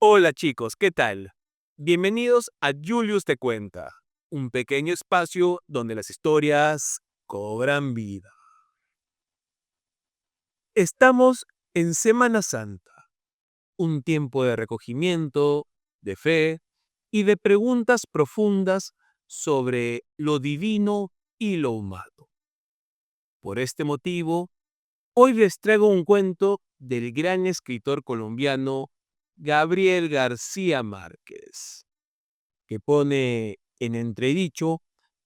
Hola chicos, ¿qué tal? Bienvenidos a Julius Te Cuenta, un pequeño espacio donde las historias cobran vida. Estamos en Semana Santa, un tiempo de recogimiento, de fe y de preguntas profundas sobre lo divino y lo humano. Por este motivo, hoy les traigo un cuento del gran escritor colombiano Gabriel García Márquez, que pone en entredicho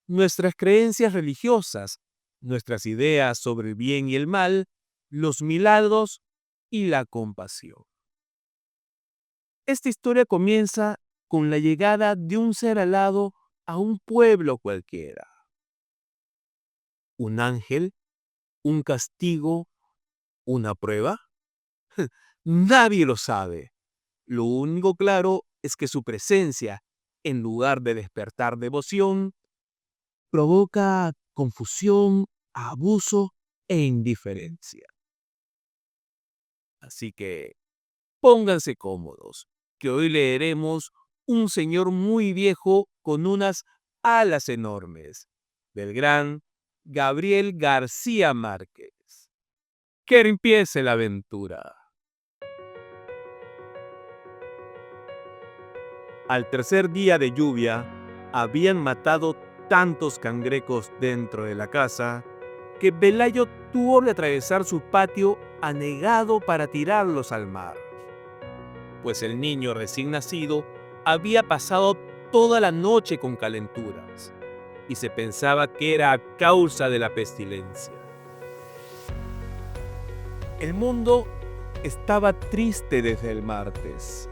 nuestras creencias religiosas, nuestras ideas sobre el bien y el mal, los milagros y la compasión. Esta historia comienza con la llegada de un ser alado a un pueblo cualquiera. ¿Un ángel? ¿Un castigo? ¿Una prueba? Nadie lo sabe. Lo único claro es que su presencia, en lugar de despertar devoción, provoca confusión, abuso e indiferencia. Así que pónganse cómodos, que hoy leeremos Un señor muy viejo con unas alas enormes, del gran Gabriel García Márquez. Que empiece la aventura. Al tercer día de lluvia, habían matado tantos cangrejos dentro de la casa que Pelayo tuvo que atravesar su patio anegado para tirarlos al mar, pues el niño recién nacido había pasado toda la noche con calenturas y se pensaba que era a causa de la pestilencia. El mundo estaba triste desde el martes.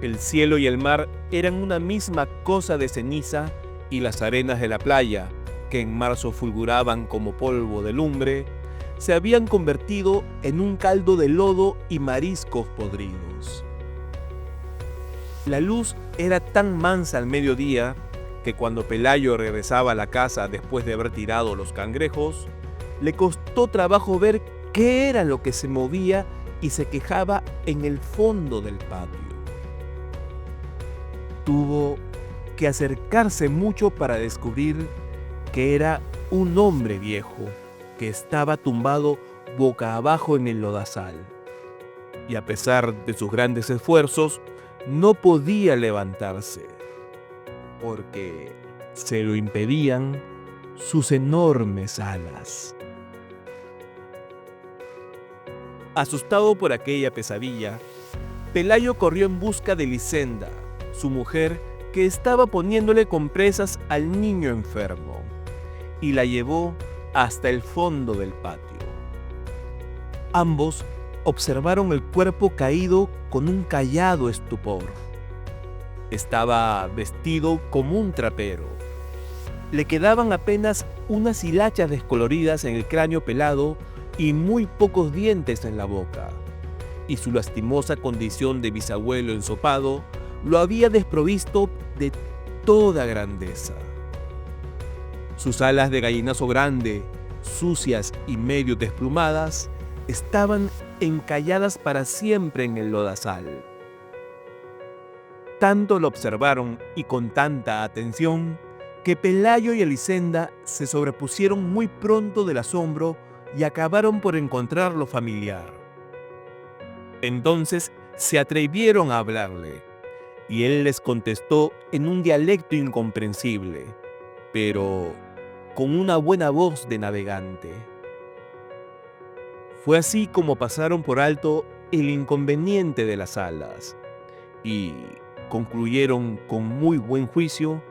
El cielo y el mar eran una misma cosa de ceniza y las arenas de la playa, que en marzo fulguraban como polvo de lumbre, se habían convertido en un caldo de lodo y mariscos podridos. La luz era tan mansa al mediodía que cuando Pelayo regresaba a la casa después de haber tirado los cangrejos, le costó trabajo ver qué era lo que se movía y se quejaba en el fondo del patio. Tuvo que acercarse mucho para descubrir que era un hombre viejo que estaba tumbado boca abajo en el lodazal. Y a pesar de sus grandes esfuerzos, no podía levantarse, porque se lo impedían sus enormes alas. Asustado por aquella pesadilla, Pelayo corrió en busca de Lisenda, su mujer, que estaba poniéndole compresas al niño enfermo, y la llevó hasta el fondo del patio. Ambos observaron el cuerpo caído con un callado estupor. Estaba vestido como un trapero. Le quedaban apenas unas hilachas descoloridas en el cráneo pelado y muy pocos dientes en la boca, y su lastimosa condición de bisabuelo ensopado lo había desprovisto de toda grandeza. Sus alas de gallinazo grande, sucias y medio desplumadas, estaban encalladas para siempre en el lodazal. Tanto lo observaron y con tanta atención que Pelayo y Elisenda se sobrepusieron muy pronto del asombro y acabaron por encontrarlo familiar. Entonces se atrevieron a hablarle, y él les contestó en un dialecto incomprensible, pero con una buena voz de navegante. Fue así como pasaron por alto el inconveniente de las alas y concluyeron con muy buen juicio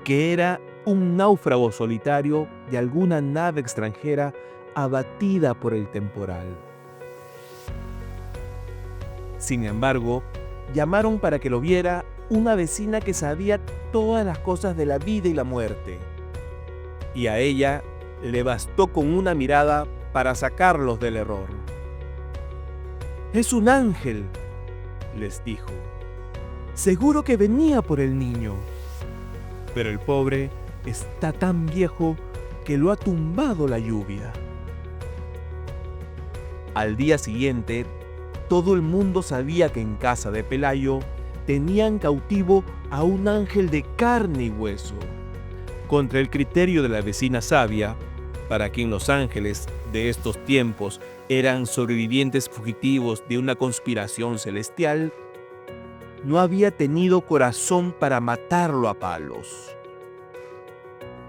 que era un náufrago solitario de alguna nave extranjera abatida por el temporal. Sin embargo, llamaron para que lo viera una vecina que sabía todas las cosas de la vida y la muerte, y a ella le bastó con una mirada para sacarlos del error. «Es un ángel», les dijo. «Seguro que venía por el niño, pero el pobre está tan viejo que lo ha tumbado la lluvia». Al día siguiente, todo el mundo sabía que en casa de Pelayo tenían cautivo a un ángel de carne y hueso. Contra el criterio de la vecina sabia, para quien los ángeles de estos tiempos eran sobrevivientes fugitivos de una conspiración celestial, no había tenido corazón para matarlo a palos.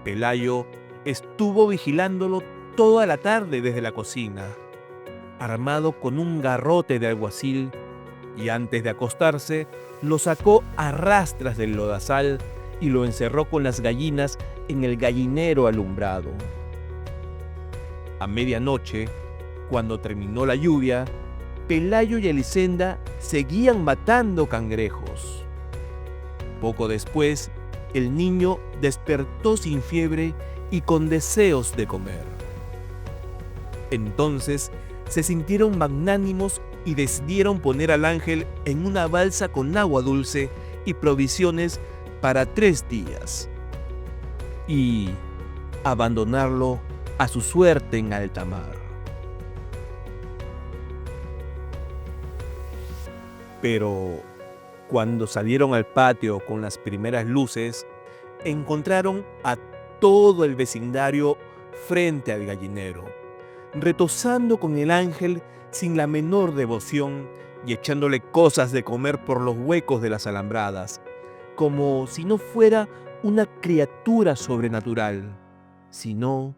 Pelayo estuvo vigilándolo toda la tarde desde la cocina, armado con un garrote de alguacil, y antes de acostarse, lo sacó a rastras del lodazal y lo encerró con las gallinas en el gallinero alumbrado. A medianoche, cuando terminó la lluvia, Pelayo y Elisenda seguían matando cangrejos. Poco después, el niño despertó sin fiebre y con deseos de comer. Entonces se sintieron magnánimos y decidieron poner al ángel en una balsa con agua dulce y provisiones para 3 días y abandonarlo a su suerte en alta mar. Pero cuando salieron al patio con las primeras luces, encontraron a todo el vecindario frente al gallinero, retozando con el ángel sin la menor devoción y echándole cosas de comer por los huecos de las alambradas, como si no fuera una criatura sobrenatural, sino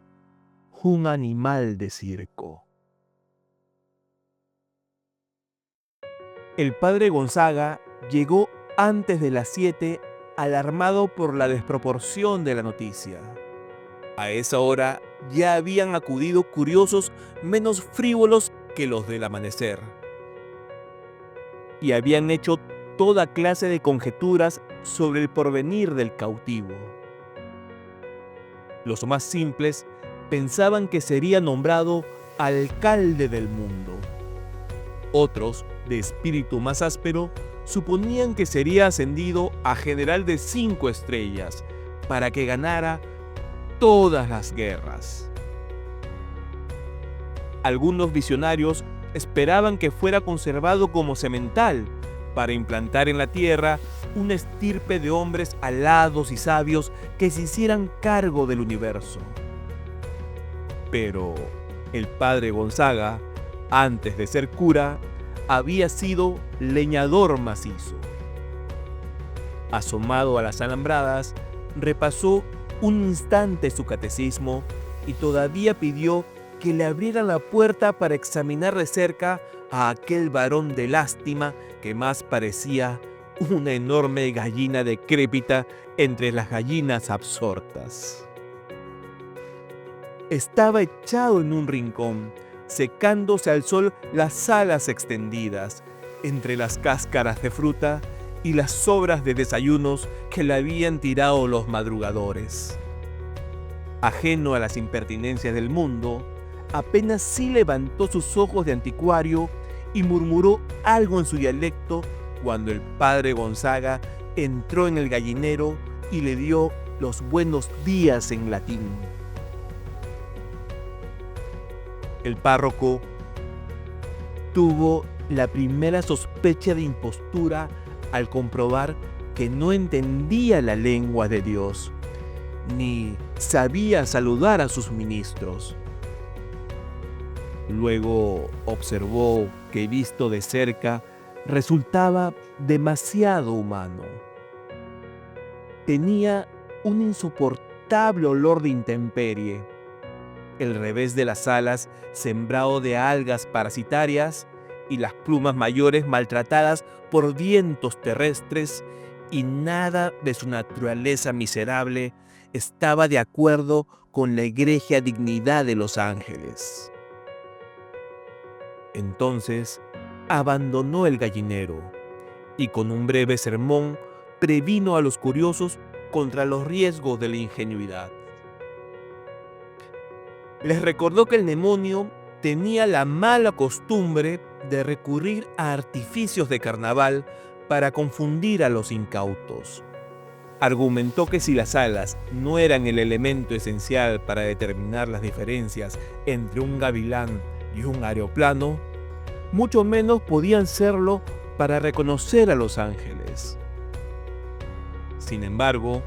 un animal de circo. El padre Gonzaga llegó antes de las 7, alarmado por la desproporción de la noticia. A esa hora ya habían acudido curiosos menos frívolos que los del amanecer, y habían hecho toda clase de conjeturas sobre el porvenir del cautivo. Los más simples pensaban que sería nombrado alcalde del mundo. Otros, de espíritu más áspero, suponían que sería ascendido a general de 5 estrellas para que ganara todas las guerras. Algunos visionarios esperaban que fuera conservado como semental para implantar en la tierra una estirpe de hombres alados y sabios que se hicieran cargo del universo. Pero el padre Gonzaga, antes de ser cura, había sido leñador macizo. Asomado a las alambradas, repasó un instante su catecismo y todavía pidió que le abrieran la puerta para examinar de cerca a aquel varón de lástima que más parecía una enorme gallina decrépita entre las gallinas absortas. Estaba echado en un rincón, secándose al sol las alas extendidas, entre las cáscaras de fruta y las sobras de desayunos que le habían tirado los madrugadores. Ajeno a las impertinencias del mundo, apenas sí levantó sus ojos de anticuario y murmuró algo en su dialecto cuando el padre Gonzaga entró en el gallinero y le dio los buenos días en latín. El párroco tuvo la primera sospecha de impostura al comprobar que no entendía la lengua de Dios, ni sabía saludar a sus ministros. Luego observó que, visto de cerca, resultaba demasiado humano. Tenía un insoportable olor de intemperie, el revés de las alas sembrado de algas parasitarias y las plumas mayores maltratadas por vientos terrestres, y nada de su naturaleza miserable estaba de acuerdo con la egregia dignidad de los ángeles. Entonces abandonó el gallinero y con un breve sermón previno a los curiosos contra los riesgos de la ingenuidad. Les recordó que el demonio tenía la mala costumbre de recurrir a artificios de carnaval para confundir a los incautos. Argumentó que si las alas no eran el elemento esencial para determinar las diferencias entre un gavilán y un aeroplano, mucho menos podían serlo para reconocer a los ángeles. Sin embargo,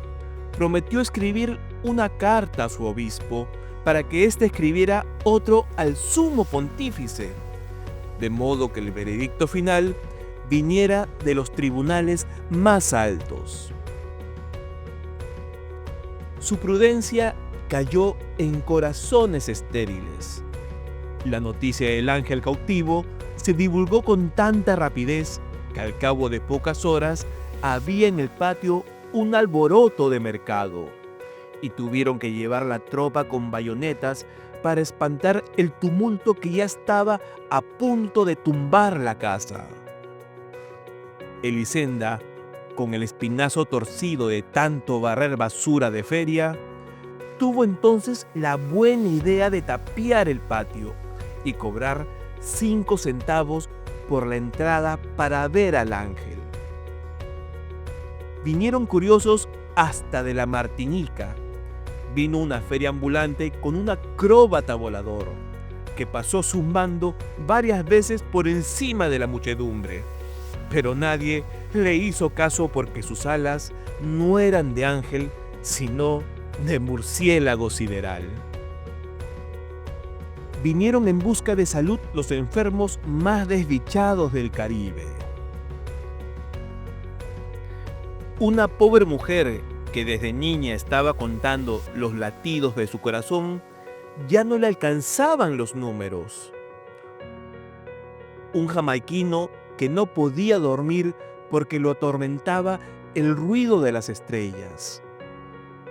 prometió escribir una carta a su obispo para que éste escribiera otro al sumo pontífice, de modo que el veredicto final viniera de los tribunales más altos. Su prudencia cayó en corazones estériles. La noticia del ángel cautivo se divulgó con tanta rapidez que al cabo de pocas horas había en el patio un alboroto de mercado y tuvieron que llevar la tropa con bayonetas para espantar el tumulto que ya estaba a punto de tumbar la casa. Elisenda, con el espinazo torcido de tanto barrer basura de feria, tuvo entonces la buena idea de tapiar el patio y cobrar 5 centavos por la entrada para ver al ángel. Vinieron curiosos hasta de la Martinica. Vino una feria ambulante con un acróbata volador que pasó zumbando varias veces por encima de la muchedumbre. Pero nadie le hizo caso porque sus alas no eran de ángel, sino de murciélago sideral. Vinieron en busca de salud los enfermos más desdichados del Caribe. Una pobre mujer que desde niña estaba contando los latidos de su corazón, ya no le alcanzaban los números. Un jamaiquino que no podía dormir porque lo atormentaba el ruido de las estrellas.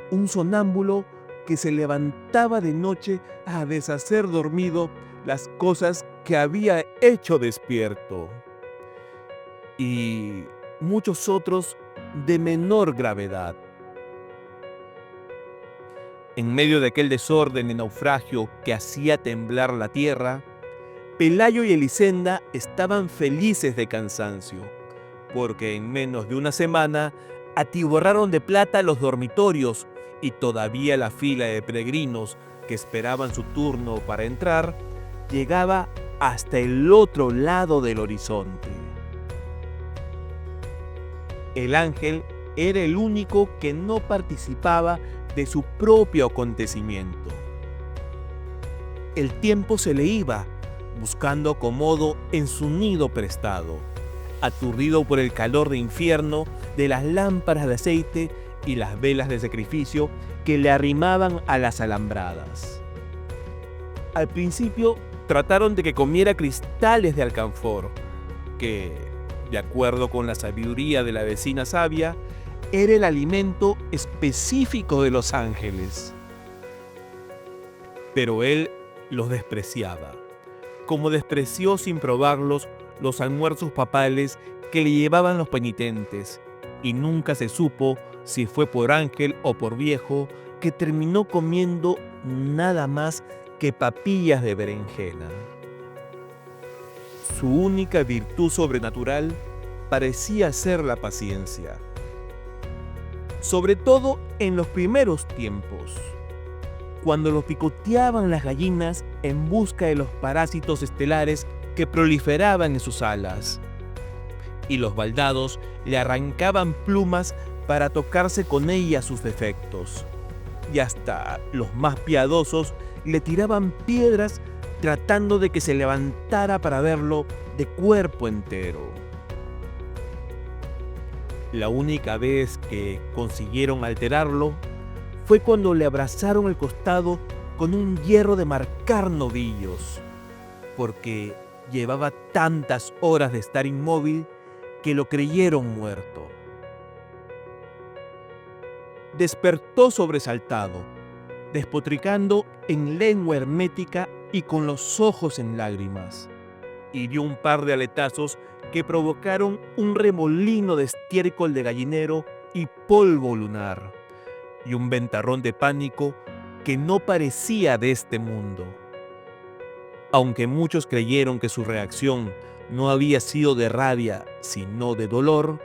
Un sonámbulo que se levantaba de noche a deshacer dormido las cosas que había hecho despierto. Y muchos otros de menor gravedad. En medio de aquel desorden y naufragio que hacía temblar la tierra, Pelayo y Elisenda estaban felices de cansancio, porque en menos de una semana atiborraron de plata los dormitorios y todavía la fila de peregrinos que esperaban su turno para entrar llegaba hasta el otro lado del horizonte. El ángel era el único que no participaba de su propio acontecimiento. El tiempo se le iba, buscando acomodo en su nido prestado, aturdido por el calor de infierno de las lámparas de aceite y las velas de sacrificio que le arrimaban a las alambradas. Al principio trataron de que comiera cristales de alcanfor, que, de acuerdo con la sabiduría de la vecina sabia, era el alimento específico de los ángeles. Pero él los despreciaba, como despreció sin probarlos los almuerzos papales que le llevaban los penitentes, y nunca se supo si fue por ángel o por viejo que terminó comiendo nada más que papillas de berenjena. Su única virtud sobrenatural parecía ser la paciencia, sobre todo en los primeros tiempos, cuando lo picoteaban las gallinas en busca de los parásitos estelares que proliferaban en sus alas, y los baldados le arrancaban plumas para tocarse con ellas sus defectos, y hasta los más piadosos le tiraban piedras tratando de que se levantara para verlo de cuerpo entero. La única vez que consiguieron alterarlo fue cuando le abrazaron el costado con un hierro de marcar novillos, porque llevaba tantas horas de estar inmóvil que lo creyeron muerto. Despertó sobresaltado, despotricando en lengua hermética y con los ojos en lágrimas, y dio un par de aletazos que provocaron un remolino de estiércol de gallinero y polvo lunar, y un ventarrón de pánico que no parecía de este mundo. Aunque muchos creyeron que su reacción no había sido de rabia, sino de dolor,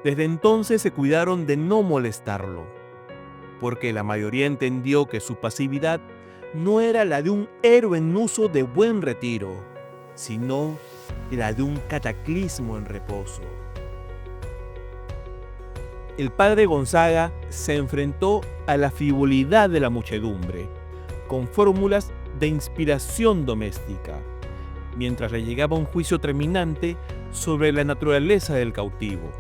desde entonces se cuidaron de no molestarlo, porque la mayoría entendió que su pasividad no era la de un héroe en uso de buen retiro, sino la de un cataclismo en reposo. El padre Gonzaga se enfrentó a la frivolidad de la muchedumbre, con fórmulas de inspiración doméstica, mientras le llegaba un juicio terminante sobre la naturaleza del cautivo.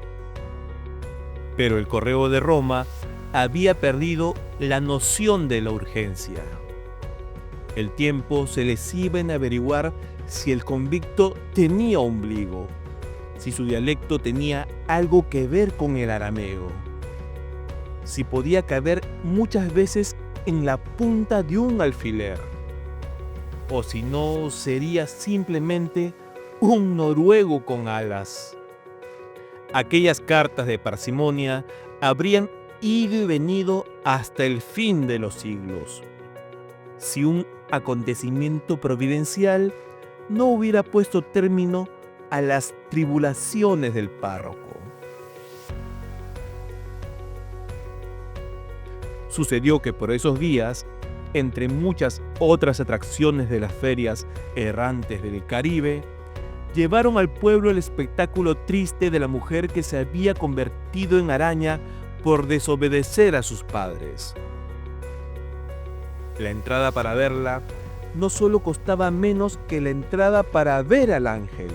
Pero el correo de Roma había perdido la noción de la urgencia. El tiempo se les iba en averiguar si el convicto tenía ombligo, si su dialecto tenía algo que ver con el arameo, si podía caber muchas veces en la punta de un alfiler, o si no sería simplemente un noruego con alas. Aquellas cartas de parsimonia habrían ido y venido hasta el fin de los siglos, si un acontecimiento providencial no hubiera puesto término a las tribulaciones del párroco. Sucedió que por esos días, entre muchas otras atracciones de las ferias errantes del Caribe, llevaron al pueblo el espectáculo triste de la mujer que se había convertido en araña por desobedecer a sus padres. La entrada para verla no solo costaba menos que la entrada para ver al ángel,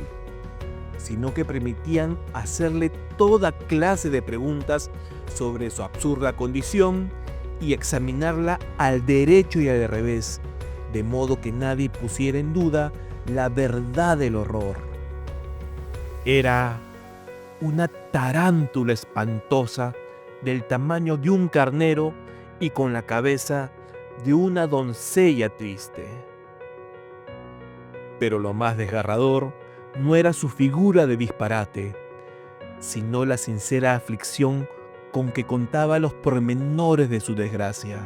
sino que permitían hacerle toda clase de preguntas sobre su absurda condición y examinarla al derecho y al revés, de modo que nadie pusiera en duda la verdad del horror. Era una tarántula espantosa del tamaño de un carnero y con la cabeza de una doncella triste. Pero lo más desgarrador no era su figura de disparate, sino la sincera aflicción con que contaba los pormenores de su desgracia.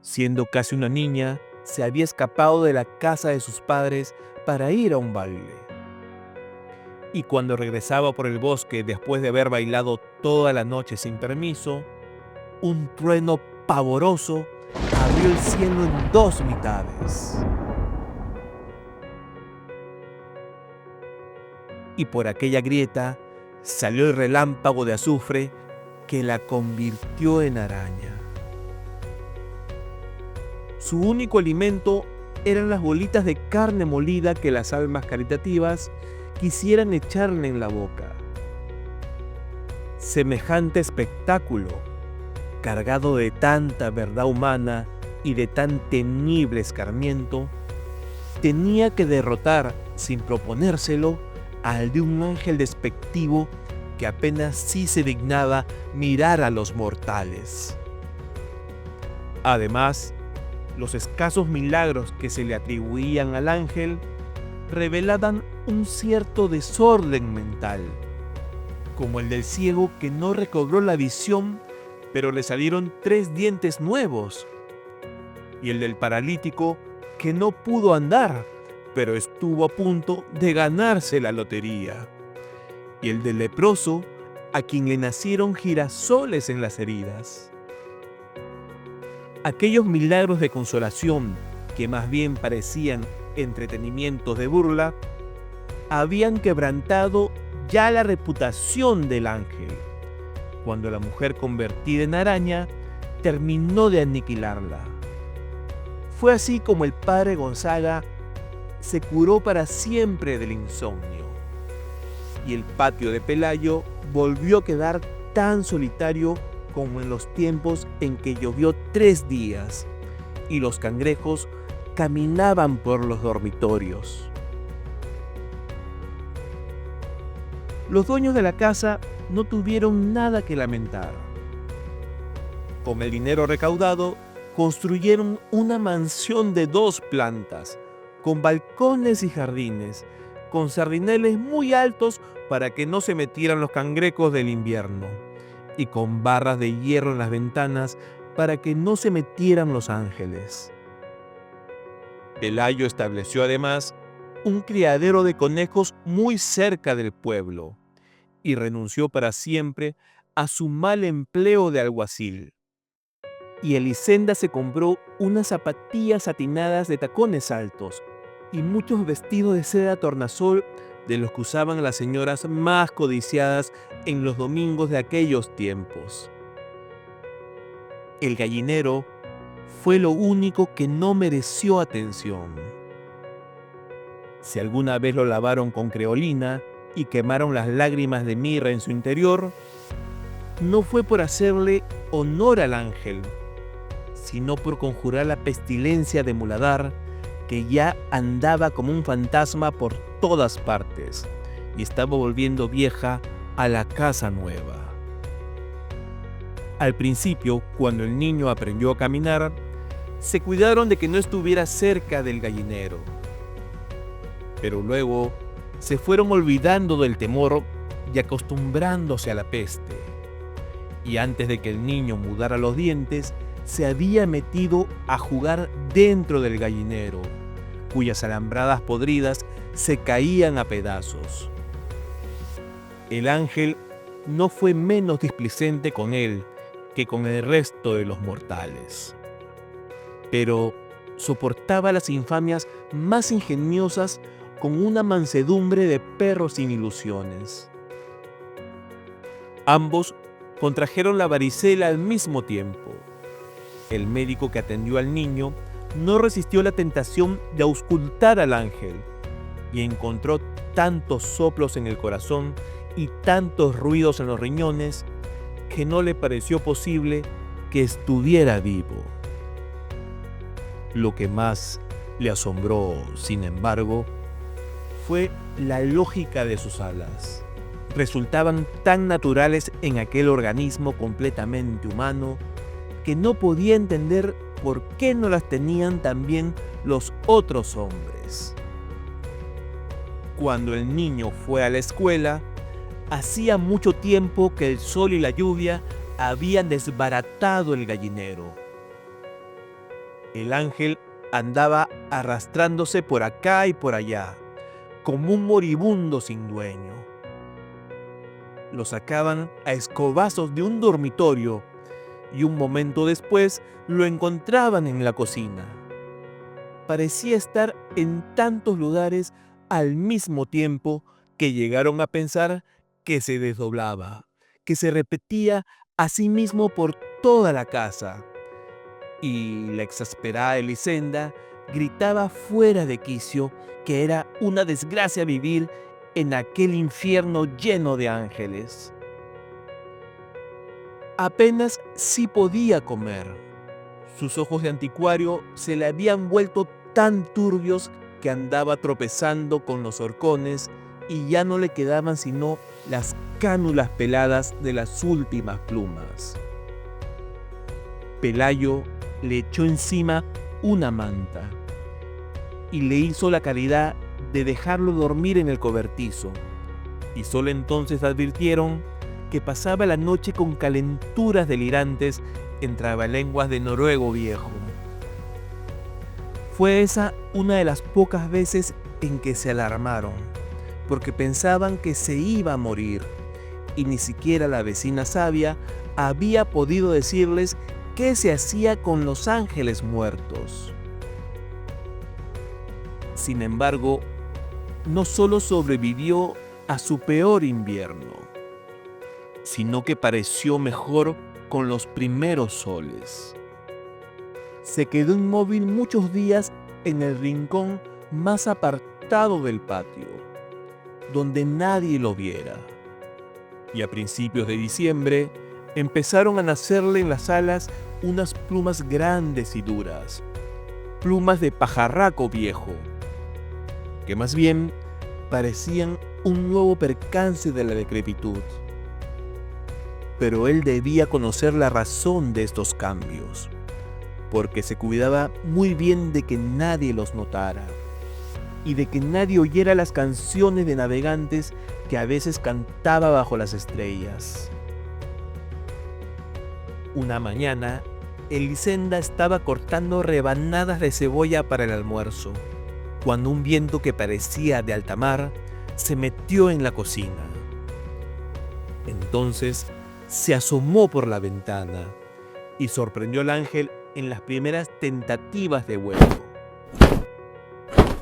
Siendo casi una niña, se había escapado de la casa de sus padres para ir a un baile. Y cuando regresaba por el bosque después de haber bailado toda la noche sin permiso, un trueno pavoroso abrió el cielo en dos mitades. Y por aquella grieta salió el relámpago de azufre que la convirtió en araña. Su único alimento eran las bolitas de carne molida que las almas caritativas quisieran echarle en la boca. Semejante espectáculo, cargado de tanta verdad humana y de tan temible escarmiento, tenía que derrotar, sin proponérselo, al de un ángel despectivo que apenas sí se dignaba mirar a los mortales. Además, los escasos milagros que se le atribuían al ángel revelaban un cierto desorden mental, como el del ciego que no recobró la visión, pero le salieron 3 dientes nuevos, y el del paralítico que no pudo andar, pero estuvo a punto de ganarse la lotería, y el del leproso a quien le nacieron girasoles en las heridas. Aquellos milagros de consolación, que más bien parecían entretenimientos de burla, habían quebrantado ya la reputación del ángel, cuando la mujer convertida en araña terminó de aniquilarla. Fue así como el padre Gonzaga se curó para siempre del insomnio, y el patio de Pelayo volvió a quedar tan solitario como en los tiempos en que llovió 3 días y los cangrejos caminaban por los dormitorios. Los dueños de la casa no tuvieron nada que lamentar. Con el dinero recaudado, construyeron una mansión de 2 plantas, con balcones y jardines, con sardineles muy altos para que no se metieran los cangrejos del invierno, y con barras de hierro en las ventanas para que no se metieran los ángeles. Pelayo estableció además un criadero de conejos muy cerca del pueblo y renunció para siempre a su mal empleo de alguacil. Y Elisenda se compró unas zapatillas satinadas de tacones altos y muchos vestidos de seda tornasol de los que usaban las señoras más codiciadas en los domingos de aquellos tiempos. El gallinero fue lo único que no mereció atención. Si alguna vez lo lavaron con creolina y quemaron las lágrimas de mirra en su interior, no fue por hacerle honor al ángel, sino por conjurar la pestilencia de Muladhar, que ya andaba como un fantasma por todas partes y estaba volviendo vieja a la casa nueva. Al principio, cuando el niño aprendió a caminar, se cuidaron de que no estuviera cerca del gallinero. Pero luego se fueron olvidando del temor y acostumbrándose a la peste. Y antes de que el niño mudara los dientes, se había metido a jugar dentro del gallinero, cuyas alambradas podridas se caían a pedazos. El ángel no fue menos displicente con él que con el resto de los mortales, pero soportaba las infamias más ingeniosas con una mansedumbre de perro sin ilusiones. Ambos contrajeron la varicela al mismo tiempo. El médico que atendió al niño no resistió la tentación de auscultar al ángel y encontró tantos soplos en el corazón y tantos ruidos en los riñones que no le pareció posible que estuviera vivo. Lo que más le asombró, sin embargo, fue la lógica de sus alas. Resultaban tan naturales en aquel organismo completamente humano que no podía entender por qué no las tenían también los otros hombres. Cuando el niño fue a la escuela, hacía mucho tiempo que el sol y la lluvia habían desbaratado el gallinero. El ángel andaba arrastrándose por acá y por allá, como un moribundo sin dueño. Lo sacaban a escobazos de un dormitorio y un momento después lo encontraban en la cocina. Parecía estar en tantos lugares al mismo tiempo que llegaron a pensar que se desdoblaba, que se repetía a sí mismo por toda la casa. Y la exasperada Elisenda gritaba fuera de quicio que era una desgracia vivir en aquel infierno lleno de ángeles. Apenas sí podía comer. Sus ojos de anticuario se le habían vuelto tan turbios que andaba tropezando con los horcones y ya no le quedaban sino las cánulas peladas de las últimas plumas. Pelayo le echó encima una manta y le hizo la caridad de dejarlo dormir en el cobertizo, y solo entonces advirtieron que pasaba la noche con calenturas delirantes en trabalenguas de noruego viejo. Fue esa una de las pocas veces en que se alarmaron, porque pensaban que se iba a morir, y ni siquiera la vecina sabia había podido decirles qué se hacía con los ángeles muertos. Sin embargo, no solo sobrevivió a su peor invierno, sino que pareció mejor con los primeros soles. Se quedó inmóvil muchos días en el rincón más apartado del patio, donde nadie lo viera. Y a principios de diciembre empezaron a nacerle en las alas unas plumas grandes y duras, plumas de pajarraco viejo, que más bien parecían un nuevo percance de la decrepitud. Pero él debía conocer la razón de estos cambios, porque se cuidaba muy bien de que nadie los notara y de que nadie oyera las canciones de navegantes que a veces cantaba bajo las estrellas. Una mañana, Elisenda estaba cortando rebanadas de cebolla para el almuerzo, cuando un viento que parecía de alta mar se metió en la cocina. Entonces se asomó por la ventana y sorprendió al ángel en las primeras tentativas de vuelo.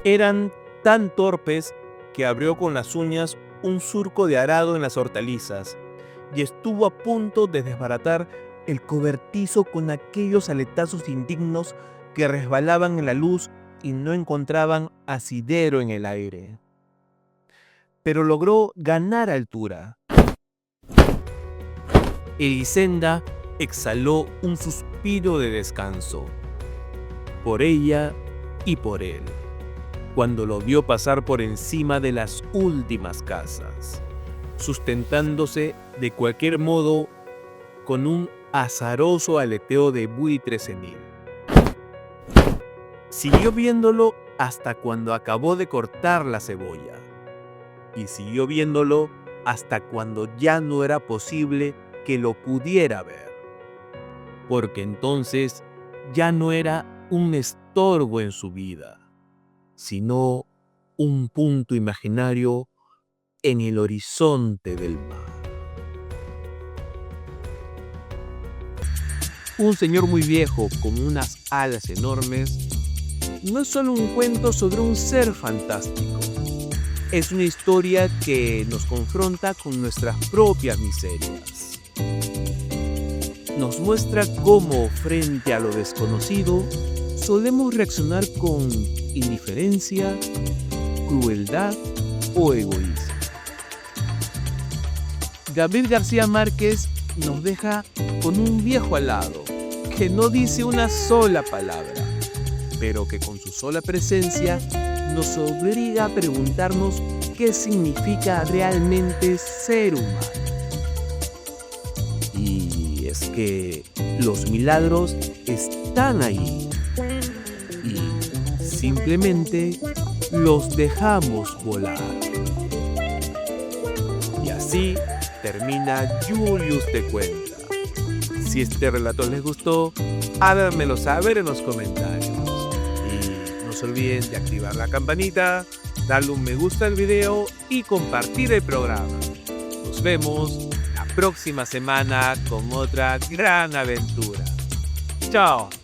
Eran tan torpes que abrió con las uñas un surco de arado en las hortalizas y estuvo a punto de desbaratar el cobertizo con aquellos aletazos indignos que resbalaban en la luz y no encontraban asidero en el aire. Pero logró ganar altura. Elisenda exhaló un suspiro de descanso, por ella y por él, cuando lo vio pasar por encima de las últimas casas, sustentándose de cualquier modo con un azaroso aleteo de buitre senil. Siguió viéndolo hasta cuando acabó de cortar la cebolla, y siguió viéndolo hasta cuando ya no era posible que lo pudiera ver, porque entonces ya no era un estorbo en su vida, sino un punto imaginario en el horizonte del mar. Un señor muy viejo con unas alas enormes no es solo un cuento sobre un ser fantástico, es una historia que nos confronta con nuestras propias miserias. Nos muestra cómo, frente a lo desconocido, solemos reaccionar con indiferencia, crueldad o egoísmo. Gabriel García Márquez nos deja con un viejo alado que no dice una sola palabra, pero que con su sola presencia nos obliga a preguntarnos qué significa realmente ser humano. Y es que los milagros están ahí y simplemente los dejamos volar. Y así termina Julius Te Cuenta. Si este relato les gustó, háganmelo saber en los comentarios. Y no se olviden de activar la campanita, darle un me gusta al video y compartir el programa. Nos vemos la próxima semana con otra gran aventura. ¡Chao!